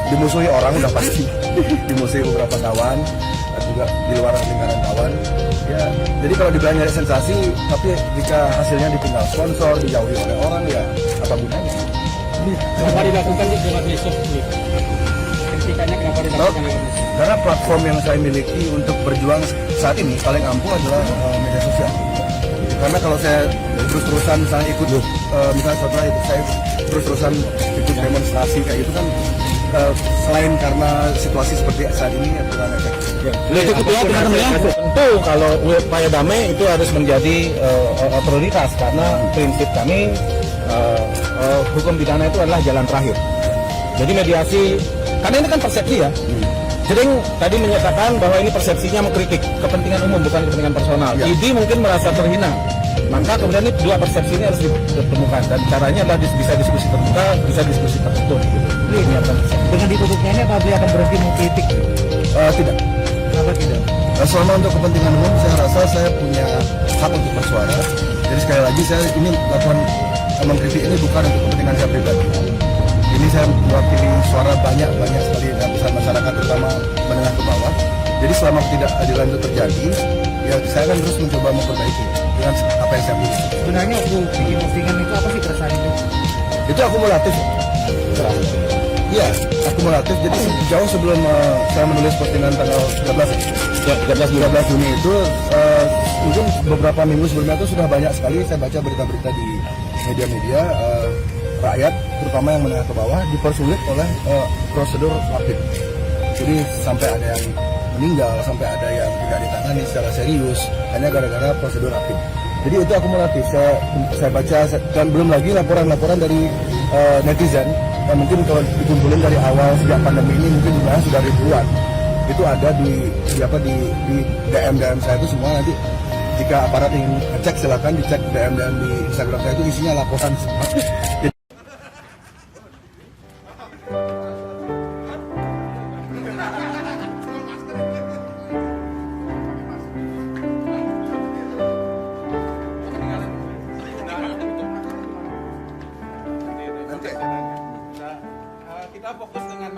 Dimusuhi orang udah pasti, dimusuhi beberapa kawan, juga di luar lingkaran kawan. Ya, jadi kalau dibilang nyari sensasi, tapi jika hasilnya ditinggal sponsor, dijauhi oleh orang, ya apa gunanya? Kenapa dilakukan di Jumat besok? Kritikannya kenapa dilakukan? Karena platform yang saya miliki untuk berjuang saat ini paling ampuh adalah media sosial. Karena kalau saya terus-terusan misalnya ikut, misalnya setelah itu saya terus-terusan ikut demonstrasi kayak gitu kan, selain karena situasi seperti saat ini adalah efektif. Tentu kalau upaya damai itu harus menjadi prioritas karena prinsip kami hukum pidana itu adalah jalan terakhir. Jadi mediasi, karena ini kan persepsi ya. Jering tadi menyatakan bahwa ini persepsinya mengkritik kepentingan umum bukan kepentingan personal. Ya. Idi mungkin merasa terhina. Maka kemudian ini dua persepsi ini harus ditemukan dan caranya adalah bisa diskusi terbuka, bisa diskusi tertutup. Ini niatan. Dengan ditutupnya ini apa dia akan berhenti mengkritik? Tidak. Kenapa tidak? Selama untuk kepentingan umum, saya rasa saya punya hak untuk bersuara. Jadi sekali lagi saya ini lakukan mengkritik ini bukan untuk kepentingan saya pribadi. Ini saya mewakili suara banyak sekali lapisan masyarakat terutama menengah ke bawah. Jadi selama ketidakadilan itu terjadi, ya saya akan terus mencoba memperbaiki dengan apa yang saya punya. Sebenarnya waktu bikin postingan itu apa sih perasaan itu? Itu akumulatif. Iya, akumulatif. Jadi jauh sebelum saya menulis postingan tanggal 13 Juni itu, mungkin beberapa minggu sebelumnya itu sudah banyak sekali saya baca berita-berita di media-media rakyat, terutama yang menengah ke bawah, dipersulit oleh prosedur rapid. Jadi sampai ada yang meninggal, sampai ada yang tidak ditangani secara serius hanya gara-gara prosedur rapid. Jadi itu akumulatif. Saya baca dan belum lagi laporan-laporan dari netizen. Mungkin kalau dikumpulin dari awal sejak pandemi ini mungkin jumlahnya sudah ribuan. Itu ada di DM saya itu semua. Nanti jika aparat ingin cek silakan dicek DM di Instagram saya, itu isinya laporan semua. Kita fokus dengan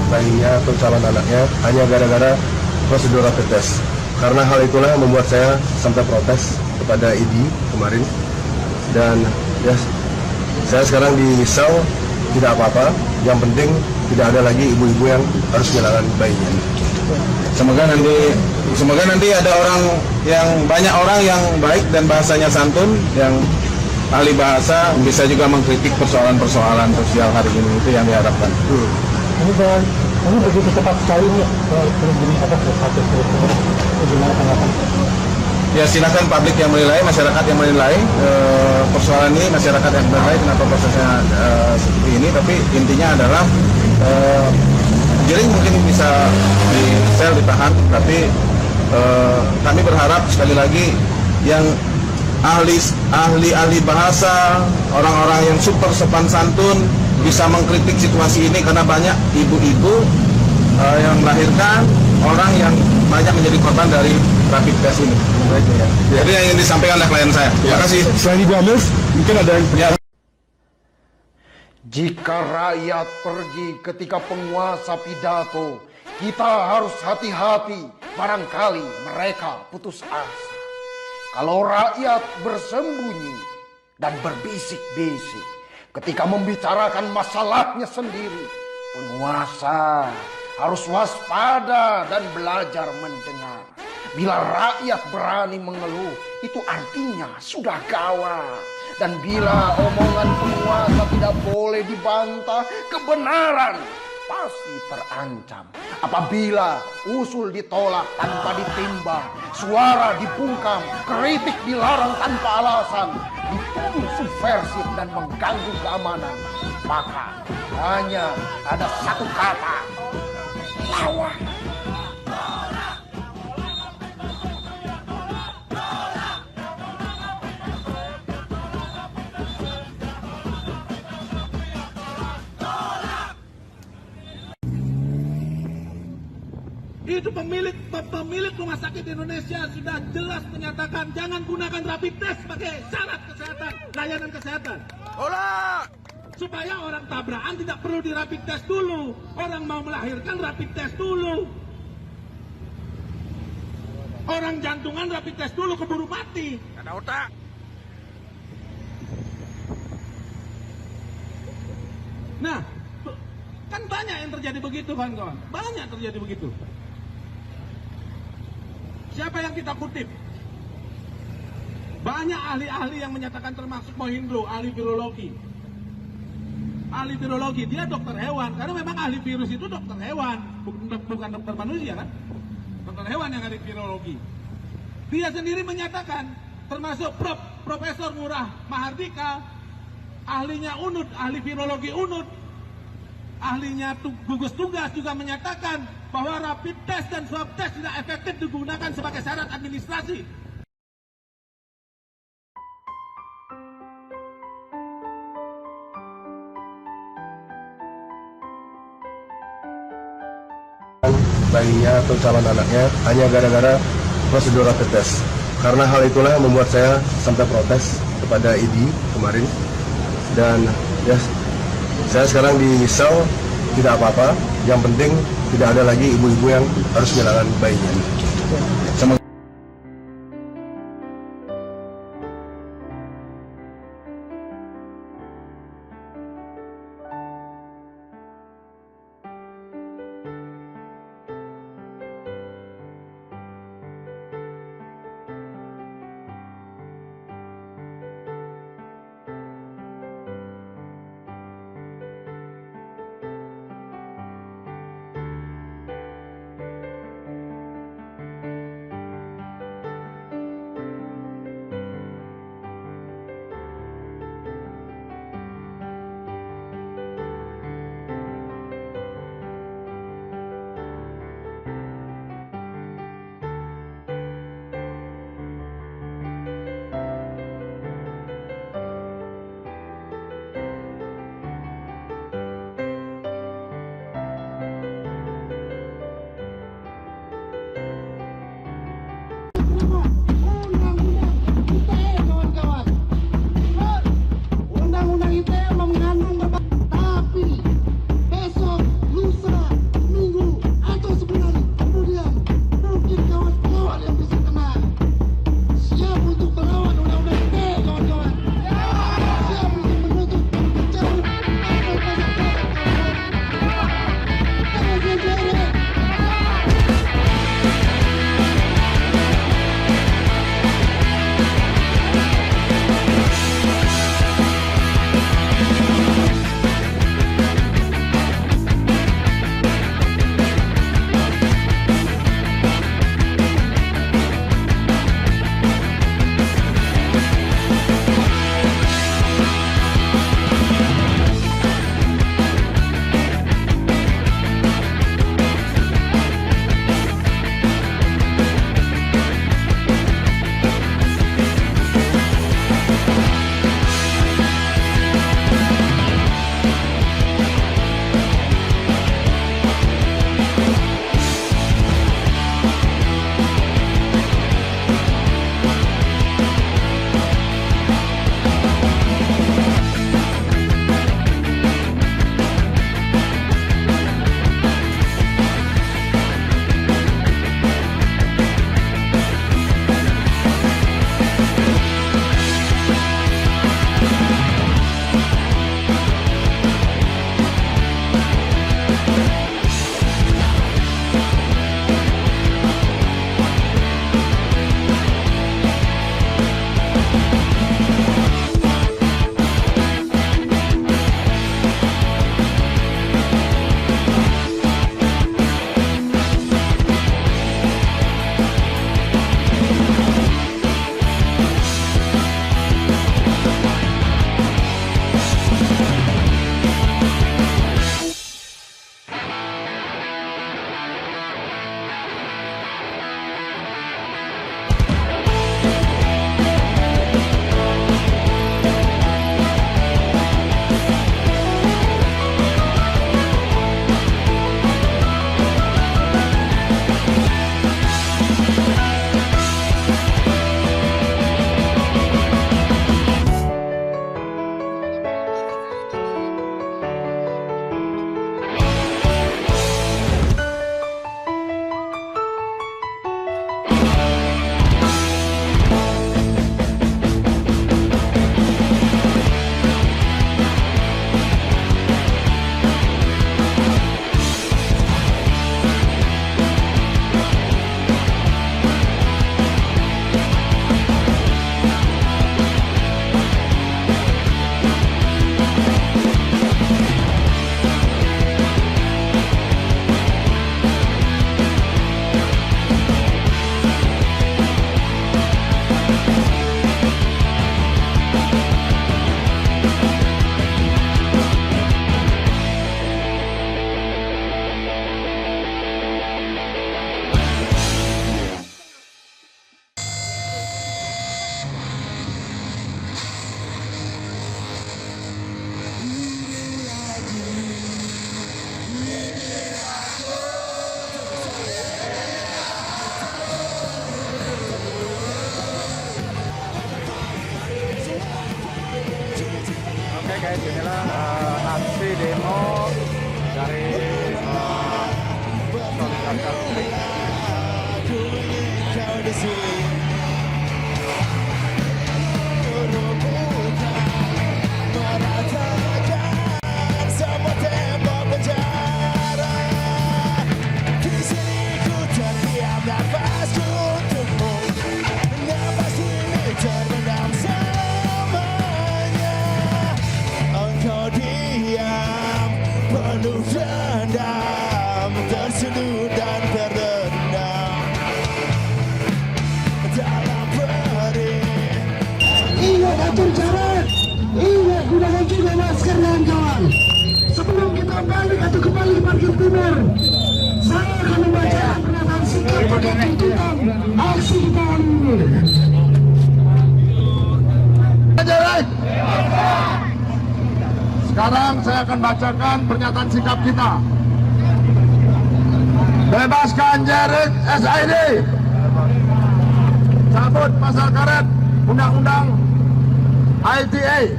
bayinya atau calon anaknya hanya gara-gara prosedur rapid test. Karena hal itulah yang membuat saya sampai protes kepada ID kemarin. Dan ya, saya sekarang di sel tidak apa-apa. Yang penting tidak ada lagi ibu-ibu yang harus kehilangan bayinya. Semoga nanti ada banyak orang yang baik dan bahasanya santun, yang ahli bahasa bisa juga mengkritik persoalan-persoalan sosial hari ini, itu yang diharapkan. Ini begitu cepat sekali nih. Gimana tanggapan? Ya silakan publik yang menilai, masyarakat yang menilai persoalan ini, masyarakat yang menilai kenapa prosesnya seperti ini. Tapi intinya adalah Giring mungkin bisa di sel, ditahan, tapi kami berharap sekali lagi yang ahli bahasa, orang-orang yang super sopan santun bisa mengkritik situasi ini, karena banyak ibu-ibu yang melahirkan, orang yang banyak menjadi korban dari rapid test ini. Jadi yang ingin disampaikan oleh klien saya. Terima kasih. Selain Ibu Amir, mungkin ada yang Jika rakyat pergi ketika penguasa pidato, kita harus hati-hati, barangkali mereka putus asa. Kalau rakyat bersembunyi dan berbisik-bisik ketika membicarakan masalahnya sendiri, penguasa harus waspada dan belajar mendengar. Bila rakyat berani mengeluh, itu artinya sudah gawat. Dan bila omongan penguasa tidak boleh dibantah, kebenaran pasti terancam. Apabila usul ditolak tanpa ditimbang, suara dibungkam, kritik dilarang tanpa alasan, dituduh subversif dan mengganggu keamanan, maka hanya ada satu kata: lawan. Itu pemilik rumah sakit Indonesia sudah jelas menyatakan jangan gunakan rapid test sebagai syarat kesehatan, layanan kesehatan. Supaya orang tabrakan tidak perlu di rapid test dulu. Orang mau melahirkan rapid test dulu. Orang jantungan rapid test dulu, keburu mati. Ada otak. Nah, kan banyak yang terjadi begitu, kawan-kawan. Banyak terjadi begitu. Siapa yang kita kutip? Banyak ahli-ahli yang menyatakan, termasuk Mohindro, ahli virologi. Ahli virologi, dia dokter hewan. Karena memang ahli virus itu dokter hewan, bukan dokter manusia kan? Dokter hewan yang ahli virologi. Dia sendiri menyatakan, termasuk Profesor Ngurah Mahardika, ahlinya UNUD, ahli virologi UNUD, ahlinya gugus tugas juga menyatakan bahwa rapid test dan swab test tidak efektif digunakan sebagai syarat administrasi. bayinya atau calon anaknya hanya gara-gara prosedur rapid test. Karena hal itulah yang membuat saya sampai protes kepada ID kemarin. Dan ya, saya sekarang di sel tidak apa-apa. Yang penting tidak ada lagi ibu-ibu yang harus kehilangan bayinya. aksi demo dari penuh dendam, terseduh dan terdendam dalam perih. Ingat atur jarak, ingat gunakan juga masker dan kawan. Sebelum kita balik atau kembali ke parkir timur, saya akan membaca pernyataan sikap pada tuntutan aksi kita hari ini. Sekarang saya akan bacakan pernyataan sikap kita. Bebaskan Jerik SID. Cabut pasal karet Undang-Undang ITE.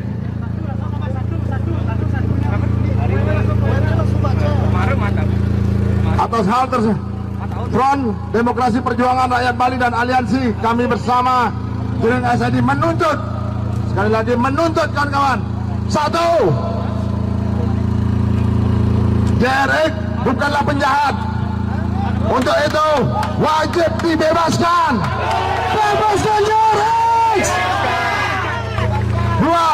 Atas hal tersebut, Front Demokrasi Perjuangan Rakyat Bali dan Aliansi kami bersama Jerik SID menuntut, sekali lagi menuntut kawan-kawan, satu, Jerik bukanlah penjahat. Untuk itu wajib dibebaskan. Bebaskan Jerik. Dua,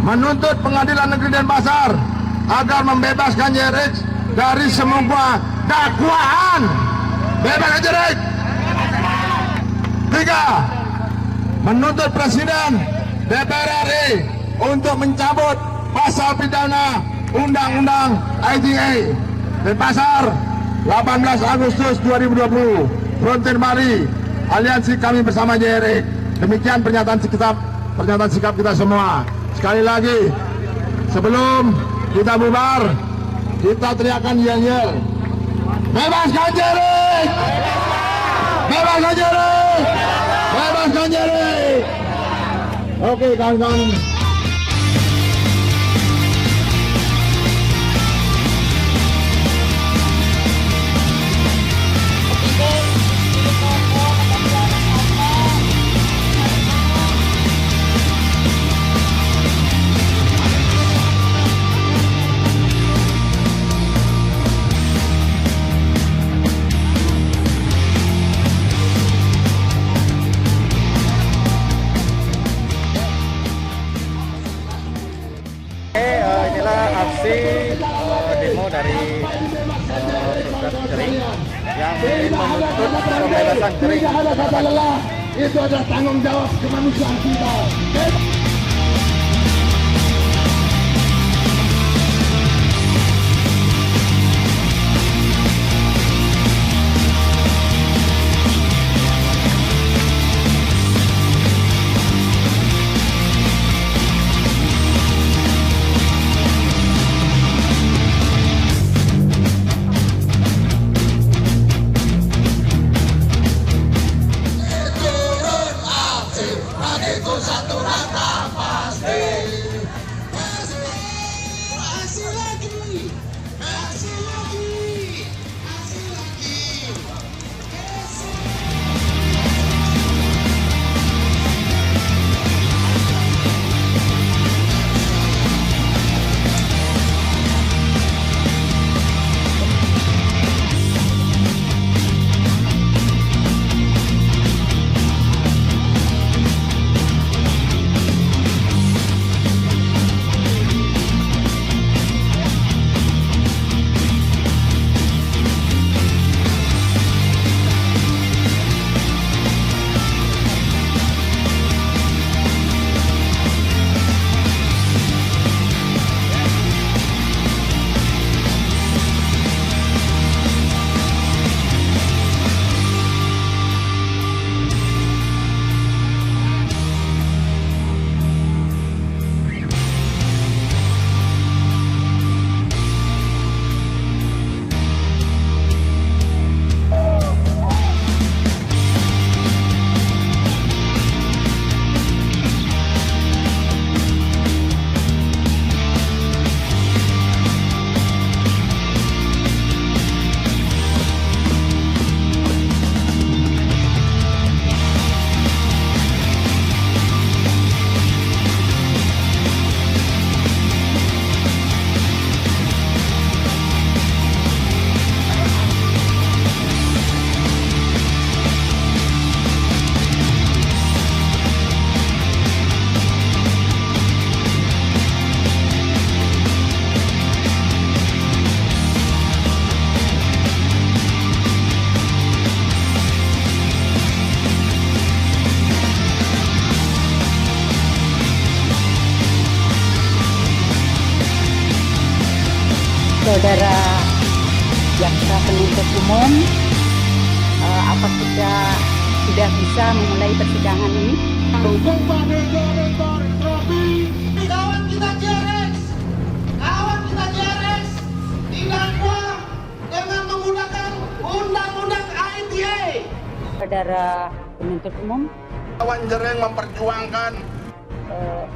menuntut Pengadilan Negeri Denpasar agar membebaskan Jerik dari semua dakwaan. Bebaskan Jerik. Tiga, menuntut Presiden DPR RI untuk mencabut pasal pidana Undang-Undang ITE. Denpasar 18 Agustus 2020. Frontier Bali, Aliansi kami bersama Jerik. Demikian pernyataan sikap kita semua. Sekali lagi, sebelum kita bubar, kita teriakan yel-yel. Bebaskan Jerik! Bebaskan Jerik! Bebaskan Jerik! Oke kawan-kawan. Inilah aksi demo dari Jerik yang ingin menuntut pembebasan Jerik. Itu adalah tanggung jawab kemanusiaan kita. Saudara jaksa penuntut umum, apa kita sudah bisa memulai persidangan ini? Kawan kita JRX, didakwa dengan menggunakan undang-undang ITE. Saudara penuntut umum, Kawan Jering memperjuangkan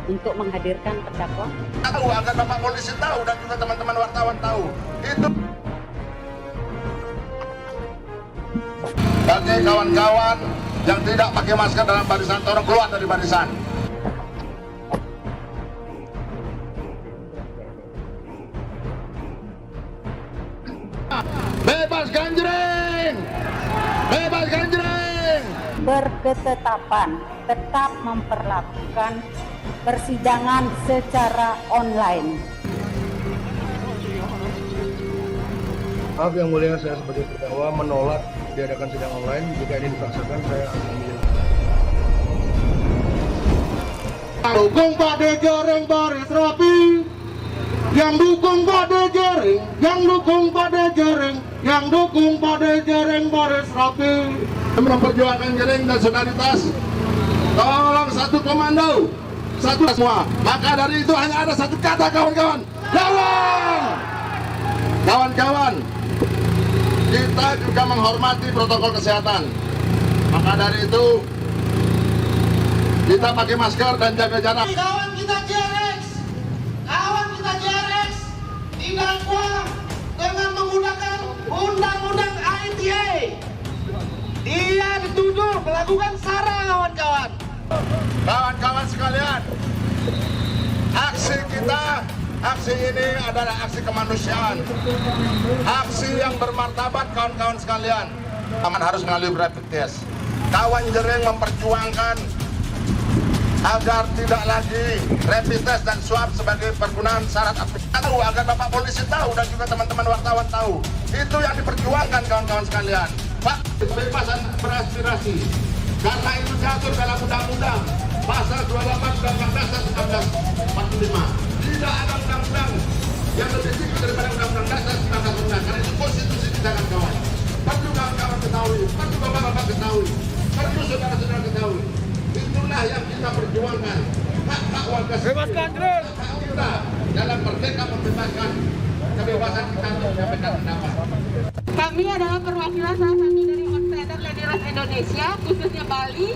untuk menghadirkan terdakwa. tahu agar Bapak polisi tahu dan juga teman-teman wartawan tahu. Itu bagi kawan-kawan yang tidak pakai masker dalam barisan, tolong keluar dari barisan. Bebaskan Jering! Bebaskan Jering! Berketetapan tetap memperlakukan persidangan secara online. Maaf yang mulia, saya sebagai terdakwa menolak diadakan sidang online. Jika ini dipaksakan, saya akan menjelaskan. Dukung Pak Jering Baris Rapi, yang dukung Pak Jering, yang dukung Pak Jering, yang dukung Pak Jering Baris Rapi. Memperjuangkan Jering dan solidaritas. Tolong satu komando, satu semua. Maka dari itu hanya ada satu kata, kawan-kawan. Lawan! Kawan-kawan, kita juga menghormati protokol kesehatan. Maka dari itu kita pakai masker dan jaga jarak. Kawan kita JRX, didakwa dengan menggunakan undang-undang ITE. Dia dituduh melakukan SARA, kawan-kawan. Kawan-kawan sekalian, aksi ini adalah aksi kemanusiaan, aksi yang bermartabat, kawan-kawan sekalian. Aman harus melalui rapid test. Kawan Jering memperjuangkan agar tidak lagi rapid test dan swab sebagai pergunaan syarat aplikasi, agar Bapak polisi tahu dan juga teman-teman wartawan tahu. Itu yang diperjuangkan, kawan-kawan sekalian. Pak, kebebasan beraspirasi, karena itu diatur dalam undang-undang pasal 28 Undang-Undang Dasar 1945. Tidak ada undang-undang yang lebih tinggi daripada Undang-Undang Dasar 1945. Karena itu konstitusi kita, kawan-kawan. Perlu kawan-kawan ketahui, perlu bapak-bapak ketahui, perlu saudara-saudara ketahui. Itulah yang kita perjuangkan. Hak-hak warga bebaskan Jering. Hak kita dalam merdeka membebaskan kebebasan kita untuk menyampaikan pendapat. Kami adalah perwakilan salah satu dari Konfederasi Ladiras Indonesia, khususnya Bali.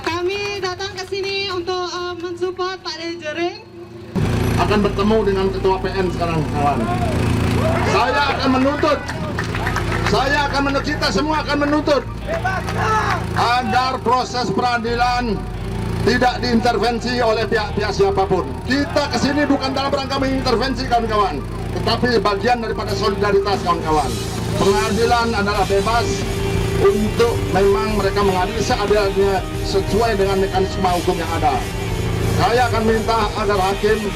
Kami datang ke sini untuk mensupport Pak Jering. Akan bertemu dengan Ketua PN sekarang, kawan. Kita semua akan menuntut agar proses peradilan tidak diintervensi oleh pihak-pihak siapapun. Kita kesini bukan dalam rangka mengintervensi, kawan-kawan, tetapi bagian daripada solidaritas, kawan-kawan. Pengadilan adalah bebas untuk memang mereka mengadili seadilnya sesuai dengan mekanisme hukum yang ada. Saya akan minta agar hakim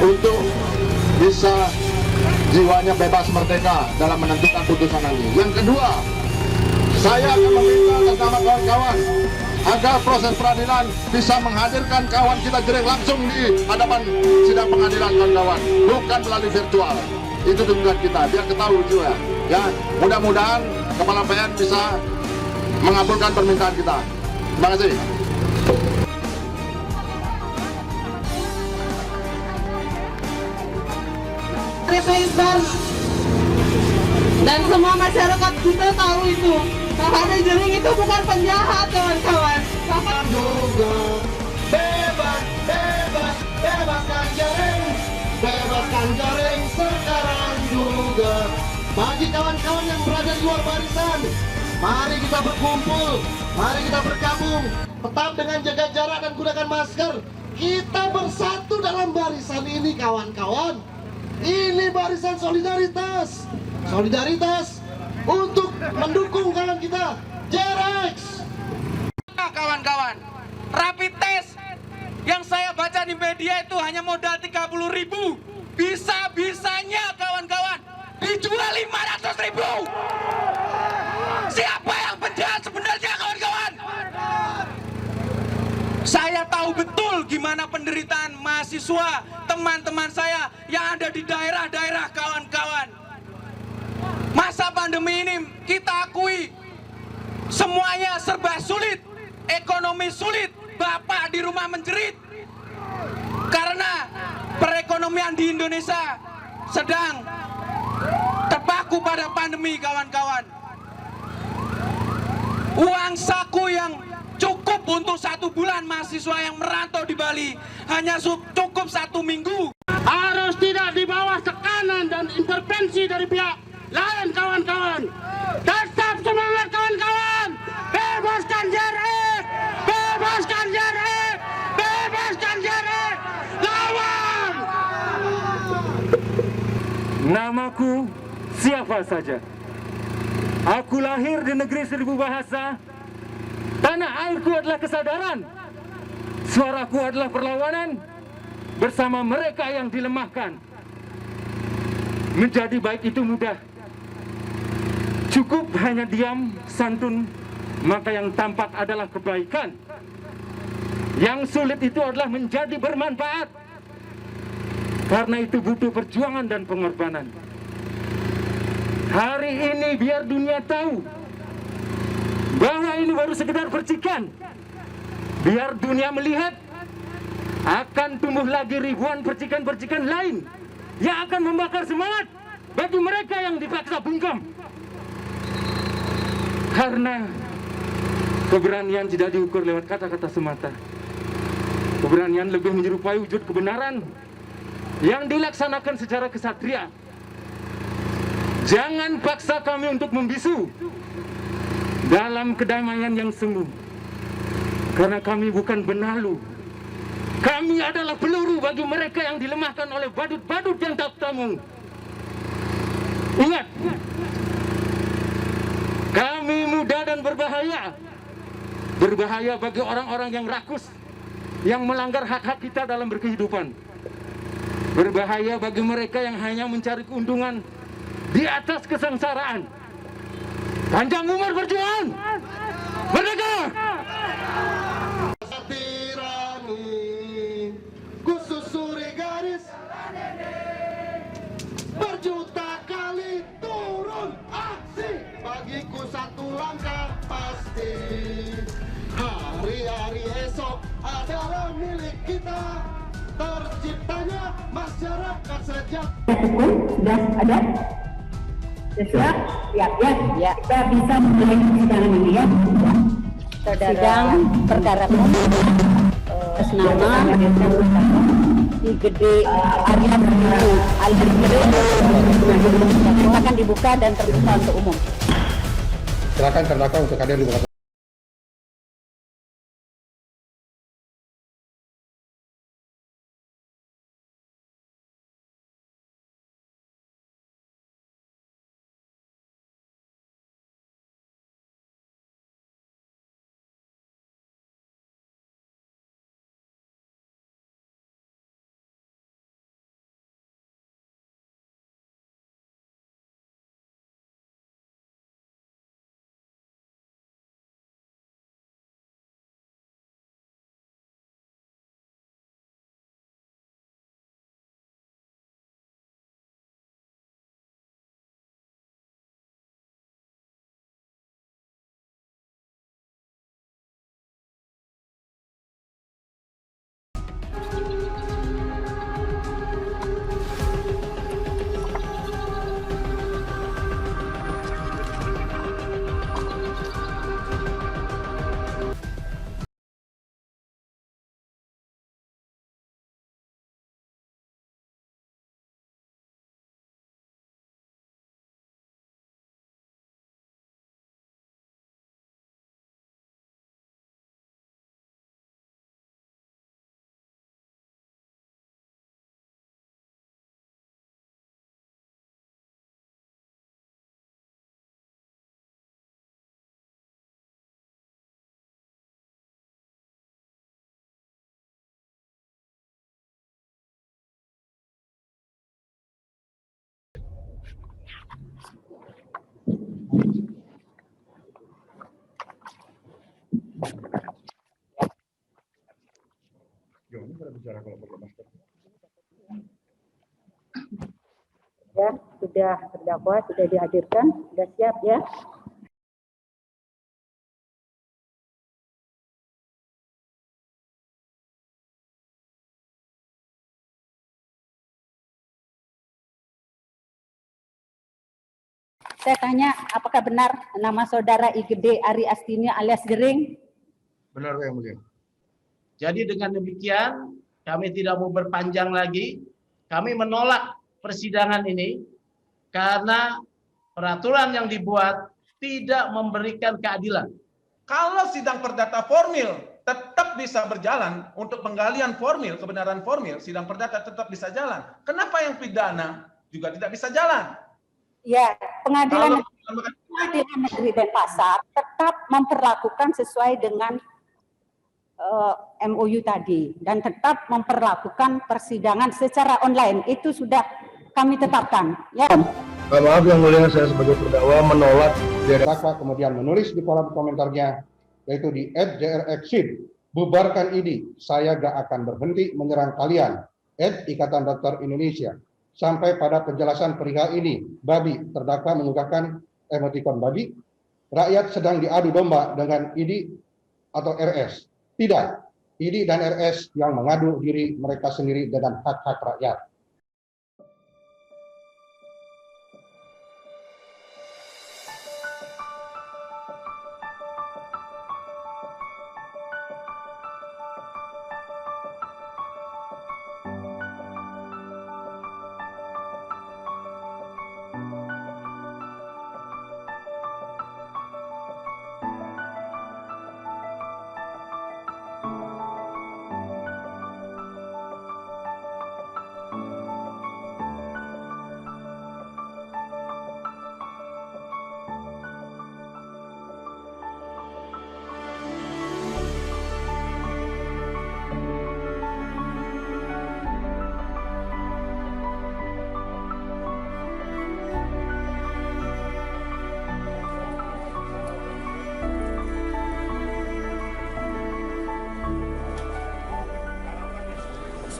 untuk bisa jiwanya bebas merdeka dalam menentukan putusan nanti. Yang kedua, saya akan meminta atas nama kawan-kawan agar proses peradilan bisa menghadirkan kawan kita Jering langsung di hadapan sidang pengadilan, kawan-kawan, bukan melalui virtual. Itu tuntutan kita, biar ketahui juga. Ya, mudah-mudahan Kepala PN bisa mengabulkan permintaan kita. Terima kasih. Dan semua masyarakat kita tahu itu. Pak Jering itu bukan penjahat, kawan-kawan. Bebaskan Jering sekarang juga. Bagi kawan-kawan yang berada di luar barisan, mari kita berkumpul, mari kita bergabung, tetap dengan jaga jarak dan gunakan masker. Kita bersatu dalam barisan ini, kawan-kawan. Ini barisan solidaritas. Solidaritas untuk mendukung kawan kita, JRX. Kawan-kawan, rapid test yang saya baca di media itu hanya modal 30.000. Bisa-bisanya kawan-kawan dijual 500.000. Siapa yang penjahat sebenarnya, kawan-kawan? Saya tahu betul gimana penderitaan mahasiswa, teman-teman saya yang ada di daerah-daerah, kawan-kawan. Masa pandemi ini kita akui semuanya serba sulit, ekonomi sulit, bapak di rumah menjerit karena perekonomian di Indonesia sedang terpaku pada pandemi, kawan-kawan. Uang saku yang cukup untuk 1 bulan mahasiswa yang merantau di Bali hanya cukup 1 minggu. Harus tidak di bawah tekanan dan intervensi dari pihak lain, kawan-kawan. Tetap semangat, kawan-kawan. Bebaskan JRE, bebaskan JRE, bebaskan JRE. Lawan! Namaku siapa saja. Aku lahir di negeri 1000 bahasa. Tanah airku adalah kesadaran. Suaraku adalah perlawanan bersama mereka yang dilemahkan. Menjadi baik itu mudah. Cukup hanya diam, santun, maka yang tampak adalah kebaikan. Yang sulit itu adalah menjadi bermanfaat. Karena itu butuh perjuangan dan pengorbanan. Hari ini biar dunia tahu bahwa ini baru sekedar percikan. Biar dunia melihat akan tumbuh lagi ribuan percikan-percikan lain yang akan membakar semangat bagi mereka yang dipaksa bungkam. Karena keberanian tidak diukur lewat kata-kata semata. Keberanian lebih menyerupai wujud kebenaran yang dilaksanakan secara kesatria. Jangan paksa kami untuk membisu dalam kedamaian yang semu. Karena kami bukan benalu. Kami adalah peluru bagi mereka yang dilemahkan oleh badut-badut yang tak tamu. Ingat, kami muda dan berbahaya. Berbahaya bagi orang-orang yang rakus, yang melanggar hak-hak kita dalam berkehidupan. Berbahaya bagi mereka yang hanya mencari keuntungan di atas kesengsaraan. Panjang umur berjuang! Merdeka! Kususuri garis berjuta kali turun aksi, bagiku satu langkah pasti. Hari-hari esok adalah milik kita, terciptanya masyarakat sejahtera. Sudah ada? Sudah? Ya. Kita bisa mulai persidangan ini ya. Sidang perkara atas nama di Gede Arya akan dibuka dan terbuka untuk umum. Silakan terdakwa untuk hadir di muka. Gimana cara bicara kalau pakai masker? sudah terdakwa sudah dihadirkan, sudah siap ya. Saya tanya, apakah benar nama saudara IGD Ari Astini alias Jering? Benar, Yang Mulia. Jadi dengan demikian, kami tidak mau berpanjang lagi. Kami menolak persidangan ini karena peraturan yang dibuat tidak memberikan keadilan. Kalau sidang perdata formil tetap bisa berjalan untuk penggalian formil, kebenaran formil, sidang perdata tetap bisa jalan. Kenapa yang pidana juga tidak bisa jalan? Ya, pengadilan negeri Denpasar tetap memperlakukan sesuai dengan MOU tadi dan tetap memperlakukan persidangan secara online. Itu sudah kami tetapkan. Ya. Maaf Yang Mulia, saya sebagai terdakwa menolak terdakwa kemudian menulis di kolom komentarnya, yaitu di @jrexit, bubarkan ID, saya gak akan berhenti menyerang kalian, @Ikatan Dokter Indonesia. Sampai pada penjelasan perihal ini, babi terdakwa menggunakan emotikon babi, rakyat sedang diadu domba dengan ID atau RS. Tidak, ID dan RS yang mengadu diri mereka sendiri dengan hak-hak rakyat.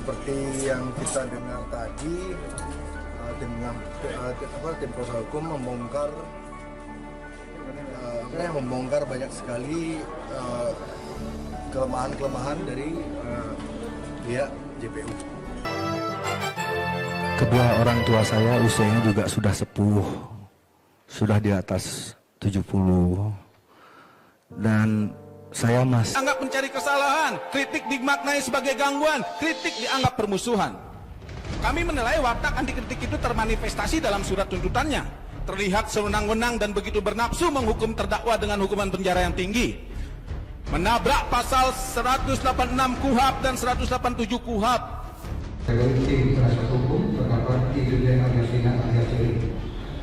Seperti yang kita dengar tadi, tim kuasa hukum membongkar banyak sekali kelemahan-kelemahan dari pihak JPU. Kedua orang tua saya usianya juga sudah sepuh, sudah di atas 70, dan saya masih Anggap mencari kesalahan, kritik dimaknai sebagai gangguan, kritik dianggap permusuhan. Kami menilai watak anti kritik itu termanifestasi dalam surat tuntutannya. Terlihat sewenang-wenang dan begitu bernafsu menghukum terdakwa dengan hukuman penjara yang tinggi. Menabrak pasal 186 KUHP dan 187 KUHP. Tim penasihat hukum terdakwa IGD Ari Astini alias Jering.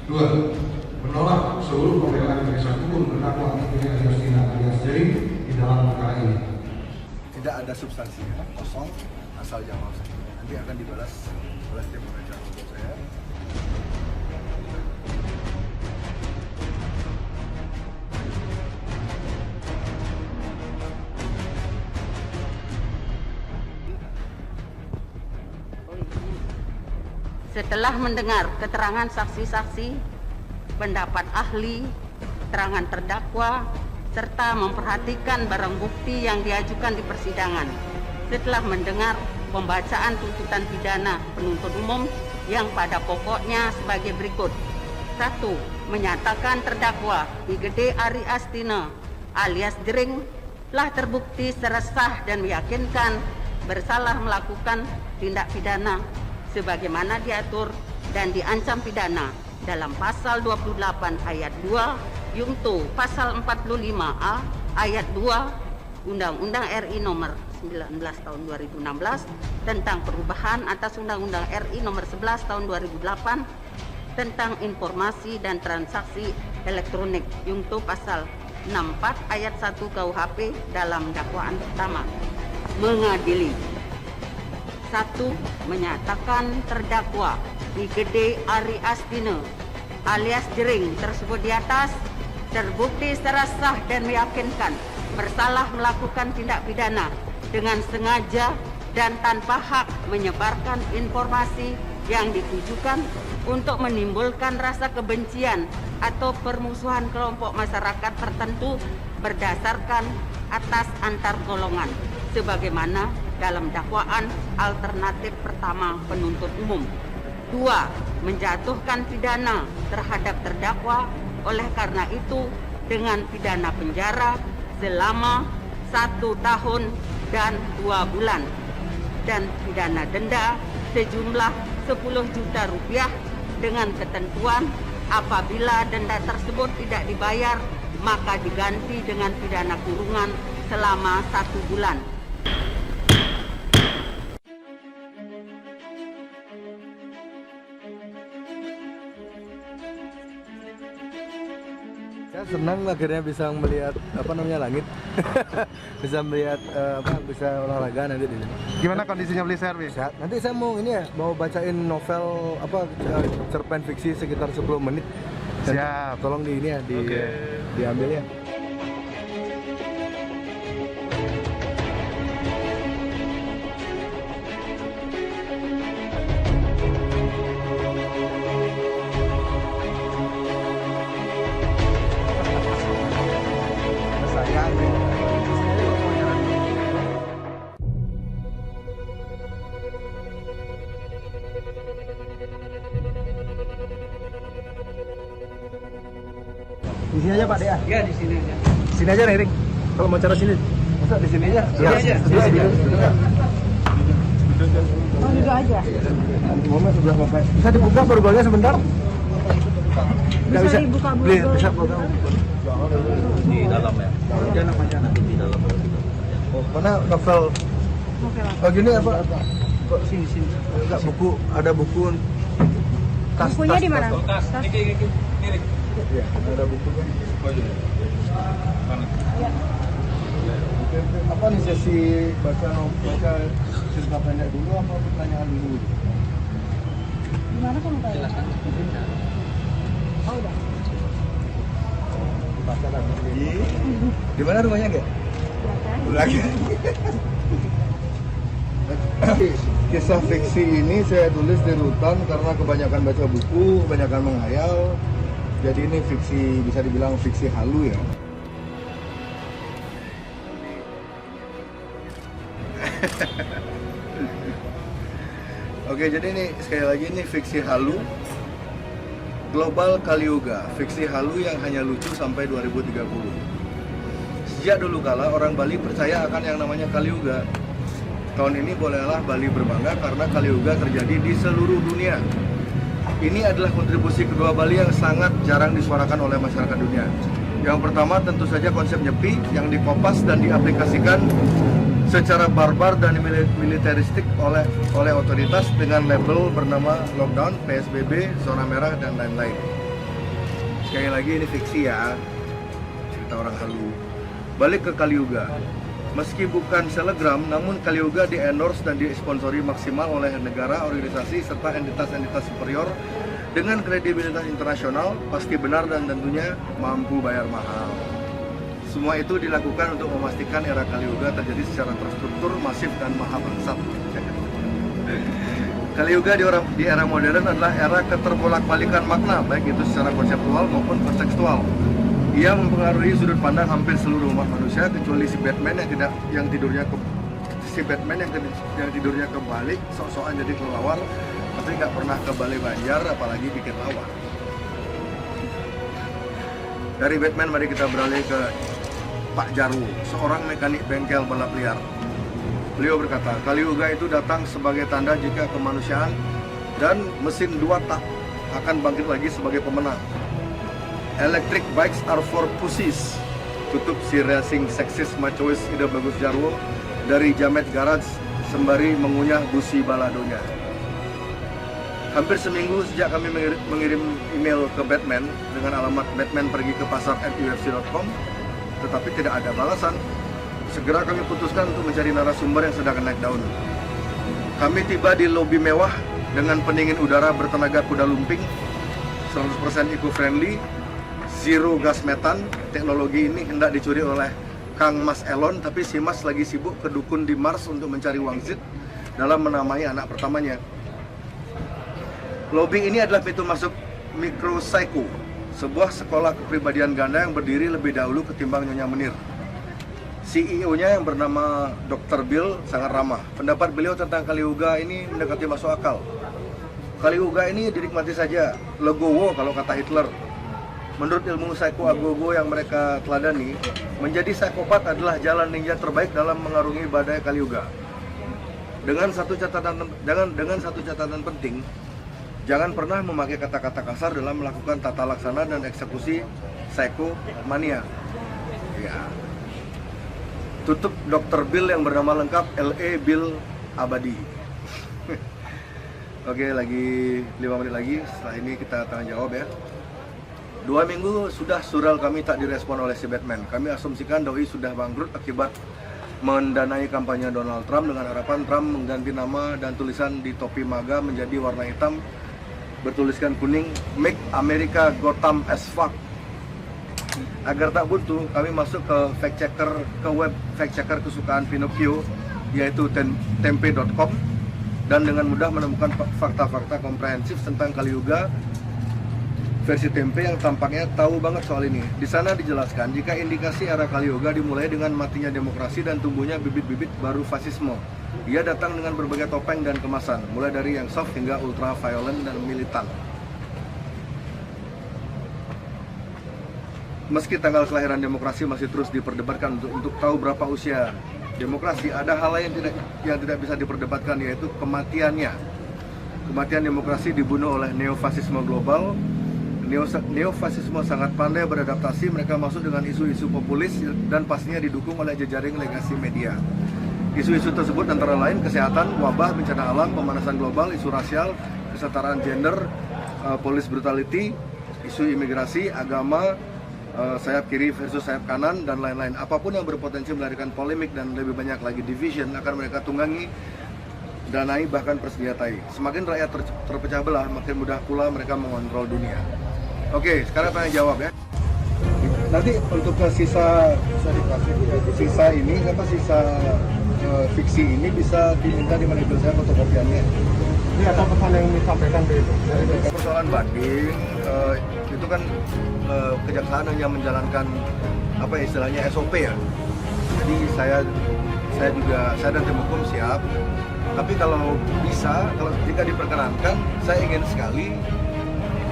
2. Menolak seluruh pembelaan penasihat hukum terdakwa IGD Ari Astini alias Jering di dalam perkara ini. Tidak ada substansinya, kosong, asal jawab saja. Nanti akan dibalas oleh tim penasihat hukum saya. Setelah mendengar keterangan saksi-saksi, pendapat ahli, keterangan terdakwa, serta memperhatikan barang bukti yang diajukan di persidangan, setelah mendengar pembacaan tuntutan pidana penuntut umum yang pada pokoknya sebagai berikut. 1. Menyatakan terdakwa IGD Ari Astini alias Jering telah terbukti secara sah dan meyakinkan bersalah melakukan tindak pidana sebagaimana diatur dan diancam pidana dalam pasal 28 ayat 2 Yungto pasal 45A ayat 2 Undang-Undang RI nomor 19 tahun 2016 tentang perubahan atas Undang-Undang RI nomor 11 tahun 2008 tentang informasi dan transaksi elektronik Yungto pasal 64 ayat 1 KUHP dalam dakwaan pertama. Mengadili. 1. Menyatakan terdakwa IGD Ari Astini alias Jering tersebut di atas terbukti secara sah dan meyakinkan bersalah melakukan tindak pidana dengan sengaja dan tanpa hak menyebarkan informasi yang ditujukan untuk menimbulkan rasa kebencian atau permusuhan kelompok masyarakat tertentu berdasarkan atas antar golongan, sebagaimana dalam dakwaan alternatif pertama penuntut umum. 2. Menjatuhkan pidana terhadap terdakwa oleh karena itu dengan pidana penjara selama 1 tahun dan 2 bulan dan pidana denda sejumlah 10 juta rupiah dengan ketentuan apabila denda tersebut tidak dibayar maka diganti dengan pidana kurungan selama 1 bulan. Saya senang akhirnya bisa melihat langit, bisa melihat bisa olahraga nanti di sini. Gimana kondisinya beli servis? Nanti saya mau bacain novel cerpen fiksi sekitar 10 menit. Siap. Tolong diambil ya. Di sini aja Pak Dea. Iya, di sini aja. Sini aja Ring. Kalau mau cara sini. Masa di sini aja? Sini aja. Oh, duduk aja. Momen sebelah Bapak. Bisa dibuka borgolnya sebentar? Nggak bisa. Dibuka Bisa buka. Di dalam ya. Jangan di dalam. Oh, mana novel? Oh gini apa? Kok Sini. enggak buku, ada buku tas. Bukunya di mana? Tas. Ini. Iya, ada buku kan. Oh iya. Apa nih sesi baca cerita pendek dulu apa pertanyaan dulu? Gimana kamu tahu? Oh, udah. Di mana rumahnya, Gek? Belakang. Kisah fiksi ini saya tulis di rutan karena kebanyakan baca buku, kebanyakan menghayal. Jadi ini fiksi, bisa dibilang fiksi halu ya. Oke, jadi ini sekali lagi ini fiksi halu. Global Kaliuga, fiksi halu yang hanya lucu sampai 2030. Sejak dulu kala orang Bali percaya akan yang namanya Kaliuga. Tahun ini bolehlah Bali berbangga karena Kaliuga terjadi di seluruh dunia. Ini adalah kontribusi kedua Bali yang sangat jarang disuarakan oleh masyarakat dunia. Yang pertama tentu saja konsep nyepi yang dikopas dan diaplikasikan secara barbar dan militeristik oleh otoritas dengan label bernama lockdown, PSBB, zona merah, dan lain-lain. Sekali lagi ini fiksi ya, cerita orang halu. Balik ke Kaliuga. Meski bukan selegram, namun Kaliuga di-endorse dan disponsori maksimal oleh negara, organisasi, serta entitas-entitas superior dengan kredibilitas internasional, pasti benar dan tentunya mampu bayar mahal. Semua itu dilakukan untuk memastikan era Kaliuga terjadi secara terstruktur, masif, dan maha bangsat. Kaliuga di era modern adalah era keterbolak-balikan makna, baik itu secara konseptual maupun kontekstual. Ia mempengaruhi sudut pandang hampir seluruh umat manusia kecuali si Batman yang tidurnya kebalik, sok-sokan jadi kelelawar, tapi nggak pernah ke Balai Banjar, apalagi bikin lawar. Dari Batman mari kita beralih ke Pak Jarwo, seorang mekanik bengkel balap liar. Beliau berkata, Kaliuga itu datang sebagai tanda jika kemanusiaan dan mesin 2 tak akan bangkit lagi sebagai pemenang. Electric bikes are for pussies. Tutup si racing seksis machois Ida Bagus Jarwo dari Jamet Garage sembari mengunyah busi baladonya. Hampir seminggu sejak kami mengirim email ke Batman dengan alamat Batman pergi ke pasar @ufc.com, tetapi tidak ada balasan. Segera kami putuskan untuk mencari narasumber yang sedang naik daun. Kami tiba di lobi mewah dengan pendingin udara bertenaga kuda lumping, 100% eco-friendly, zero gas metan. Teknologi ini hendak dicuri oleh Kang Mas Elon, tapi si Mas lagi sibuk ke dukun di Mars untuk mencari wangsit dalam menamai anak pertamanya. Lobby ini adalah pintu masuk Micropsycho, sebuah sekolah kepribadian ganda yang berdiri lebih dahulu ketimbang Nyonya Menir. CEO-nya yang bernama Dr. Bill sangat ramah. Pendapat beliau tentang Kaliuga ini mendekati masuk akal. Kaliuga ini dinikmati saja, legowo kalau kata Hitler. Menurut ilmu psycho-agogo yang mereka teladani, menjadi psikopat adalah jalan ninja terbaik dalam mengarungi badai Kaliuga. Dengan satu catatan penting, jangan pernah memakai kata-kata kasar dalam melakukan tata laksana dan eksekusi psychomania. Ya. Tutup Dr. Bill yang bernama lengkap L.E. Bill Abadi. Oke, lagi 5 menit lagi. Setelah ini kita tanya jawab ya. 2 minggu sudah surel kami tak direspon oleh si Batman. Kami asumsikan Doi sudah bangkrut akibat mendanai kampanye Donald Trump dengan harapan Trump mengganti nama dan tulisan di topi MAGA menjadi warna hitam bertuliskan kuning Make America Gotham as fuck. Agar tak buntu, kami masuk ke web fact checker kesukaan Pinocchio yaitu tempe.com dan dengan mudah menemukan fakta-fakta komprehensif tentang Kaliuga versi Tempe yang tampaknya tahu banget soal ini. Di sana dijelaskan jika indikasi era Kaliuga dimulai dengan matinya demokrasi dan tumbuhnya bibit-bibit baru fasisme. Ia datang dengan berbagai topeng dan kemasan, mulai dari yang soft hingga ultra violent dan militan. Meski tanggal kelahiran demokrasi masih terus diperdebatkan untuk tahu berapa usia demokrasi, ada hal lain yang tidak bisa diperdebatkan, yaitu kematiannya. Kematian demokrasi dibunuh oleh neofasisme global. Neofasisme sangat pandai beradaptasi, mereka masuk dengan isu-isu populis dan pastinya didukung oleh jejaring legasi media. Isu-isu tersebut antara lain kesehatan, wabah, bencana alam, pemanasan global, isu rasial, kesetaraan gender, police brutality, isu imigrasi, agama, sayap kiri versus sayap kanan, dan lain-lain. Apapun yang berpotensi melahirkan polemik dan lebih banyak lagi division akan mereka tunggangi, danai, bahkan persenjatai. Semakin rakyat terpecah belah, makin mudah pula mereka mengontrol dunia. Oke, sekarang tanya jawab ya. Nanti untuk ke sisa ini, fiksi ini bisa diminta di mana itu saya fotokopiannya. Ini apa pesan yang disampaikan dari itu? Persoalan banding, itu kan kejaksaan hanya menjalankan apa istilahnya SOP ya. Jadi saya dan tim hukum siap. Tapi kalau bisa, jika diperkenankan, saya ingin sekali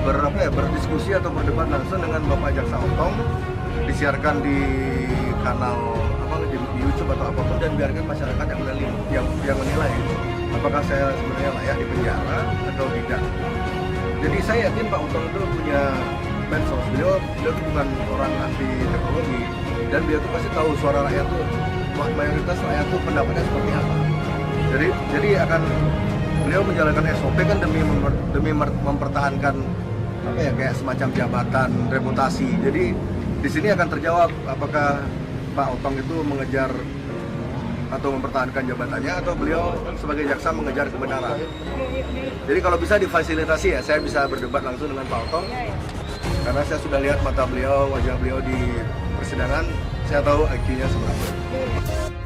berdiskusi atau berdebat langsung dengan Bapak Jaksa Otong, disiarkan di kanal di YouTube atau apapun, dan biarkan masyarakat yang menilai apakah saya sebenarnya layak di penjara atau tidak. Jadi saya yakin Pak Otong itu punya medsos. Beliau bukan orang anti teknologi, dan beliau itu pasti tahu suara rakyat tuh, mayoritas rakyat tuh pendapatnya seperti apa. Jadi akan beliau menjalankan SOP kan demi mempertahankan kayak semacam jabatan, reputasi. Jadi di sini akan terjawab apakah Pak Otong itu mengejar atau mempertahankan jabatannya, atau beliau sebagai jaksa mengejar kebenaran. Jadi kalau bisa difasilitasi ya, saya bisa berdebat langsung dengan Pak Otong, karena saya sudah lihat mata beliau, wajah beliau di persidangan, saya tahu IQ-nya seberapa.